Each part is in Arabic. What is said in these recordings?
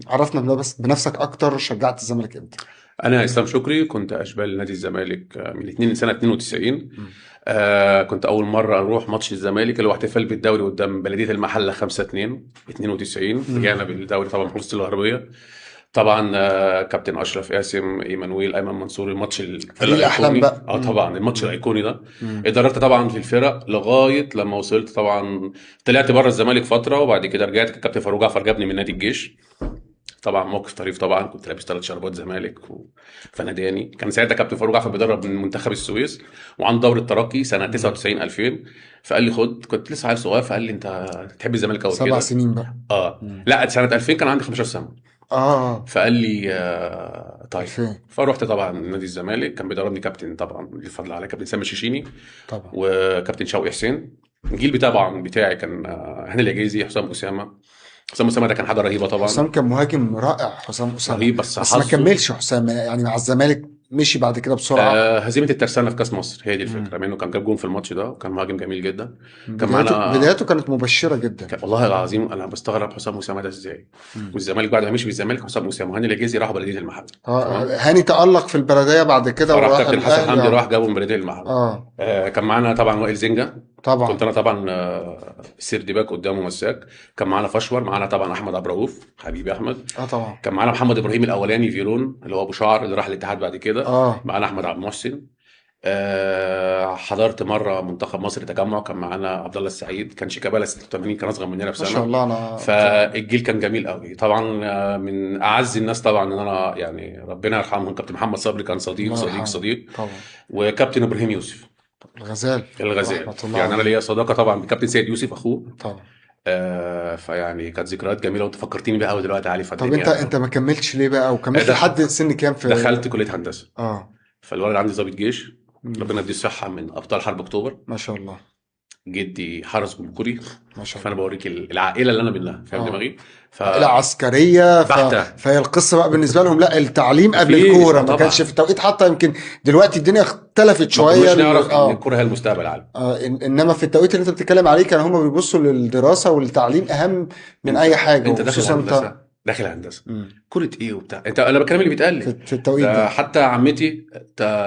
عرفنا بنفسك اكتر، شجعت الزمالك امتى؟ انا اسلام شكري، كنت اشبال نادي الزمالك من سنه 92. مم. كنت اول مره اروح ماتش الزمالك اللي هو احتفال بالدوري قدام بلديه المحله 5-2 92. مم. رجعنا بالدوري طبعا محافظه الغربيه. طبعا كابتن اشرف قاسم، ايمانويل، ايمن منصور، الماتش فريق الاحلام الايقوني. بقى. طبعا الماتش مم. الايقوني ده. مم. اتدربت طبعا في الفرق لغايه لما وصلت طبعا. طلعت بره الزمالك فتره وبعد كده رجعت. كابتن فاروق جعفر جابني من نادي الجيش. طبعا موقف طريف. طبعا كنت لابس 3 شربات زمالك فناداني. كان ساعتها كابتن فاروق جعفر بيدرب من منتخب السويس وعن دوري الترقي سنه مم. 99 2000. فقال لي خد، كنت لسه عيل صغير، فقال لي انت تحب الزمالك قوي سبع كده. سنين بقى. مم. لا، سنه 2000 كان عندي 15 سنه. اه. فقال لي طيب. 2000. فروحت طبعا نادي الزمالك. كان بيدربني كابتن طبعا الفضل على كابتن سامي الشيشيني طبعا. وكابتن شوقي حسين. الجيل طبعا بتاعي كان هاني العجيزي، حسام اسامه. حسام اسامه ده كان حاجه رهيبه طبعا. حسام كان مهاجم رائع، حسام أسامة. رهيب بس بس ما حظه. كملش حسام يعني مع الزمالك، مشي بعد كده بسرعة. هزيمه الترسانه في كاس مصر هي دي الفكره، مم. مع انه كان جاب جون في الماتش ده وكان مهاجم جميل جدا. كان بدايته معانا. بدايته كانت مبشرة جدا. والله العظيم انا بستغرب حسام اسامه ده ازاي. مم. والزمالك بعد ما مشي من الزمالك حسام اسامه وهاني العجيزي راحوا بلديه المحل. تمام. هاني تألق في البلدية بعد كده فراح وراح كابتن حسن الأهلي. حمدي راح جابه من بلديه المحل. اه. كان معانا طبعا وائل زنجه. كنت طبعا. انا طبعا سيرد باك قدامه مساك. كان معانا فشور، معانا طبعا احمد عبد الرؤوف حبيبي احمد. اه طبعا. كان معانا محمد ابراهيم الاولاني فيرون اللي هو ابو شعر اللي راح الاتحاد بعد كده. اه. معانا احمد عبد المحسن. حضرت مره منتخب مصر تجمع، كان معانا عبد الله السعيد، كان شيكابالا 86، كان اصغر مننا ما شاء بسنه. الله. انا فالجيل كان جميل قوي طبعا. من اعز الناس طبعا ان انا يعني ربنا يرحمه كابتن محمد صبري، كان صديق الله صديق يرحمه. صديق. طبعا. وكابتن ابراهيم يوسف الغزال. الغزال. رحمة الله يعني انا عليه. ليا صداقه طبعا بكابتن سيد يوسف اخوه. طبعا. فيعني كانت ذكريات جميله وانت فكرتني بيها قوي دلوقتي علي طب انت فالدنيا. انت ما كملتش ليه بقى، وكملت دخل لحد سن كام في؟ دخلت كليه هندسه. اه. فالولد عندي ضابط جيش. مم. ربنا يديه الصحه، من ابطال حرب اكتوبر. ما شاء الله. جدي حرس جمهوري. ما شاء فانا الله. بوريك العائله اللي انا منها، فاهم اه. دماغي. عائلة عربية بحته. فهي القصة بقى بالنسبة لهم، لا التعليم قبل مفيش الكورة، ما كانش في طبعا. التوقيت حتى. يمكن دلوقتي الدنيا اختلفت ما شوية كناش نعرف ان الكوره هي المستقبل العالم. انما في التوقيت اللي انت بتتكلم عليه كان هما بيبصوا للدراسة والتعليم اهم من انت اي حاجة، انت داخل وخصوصا انت. هندسه، داخل هندسه. مم. كرة ايه وبتاع، انت انا بتكلم اللي بيتقال لي. في التوقيت ده ده. حتى عمتي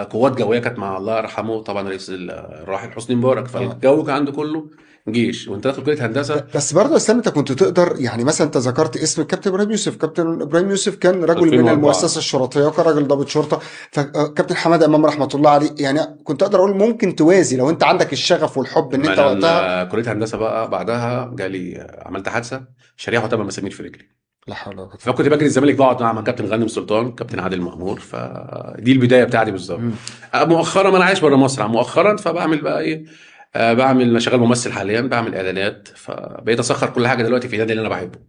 قوات جويه كانت مع الله يرحمه طبعا رئيس الراحل حسني مبارك، اه. فالجو كان عنده كله جيش وانت داخل كليه هندسه. بس برضه يا اسلام، انت كنت تقدر يعني، مثلا انت ذكرت اسم الكابتن ابراهيم يوسف. كابتن ابراهيم يوسف كان رجل من 2004. المؤسسه الشرطيه، وكان راجل ضابط شرطه. فكابتن حماده امام رحمه الله عليه، يعني كنت اقدر اقول ممكن توازي لو انت عندك الشغف والحب ان ما انت انا وقتها. كليه هندسه بقى بعدها جالي عملت حادثه شريحه وتم مسامير في رجلي. لا حول ولا قوه الا فكنت بالله. بجري الزمالك، بقعد مع كابتن غانم سلطان، كابتن عادل مأمور. فدي البدايه بتاعتي بالظبط. مم. مؤخرا انا عايش بره مصر مؤخرا، فبعمل بقى ايه. بعمل شغال ممثل حاليا، بعمل اعلانات، فبقيت اسخر كل حاجه دلوقتي في النادي اللي انا بحبه.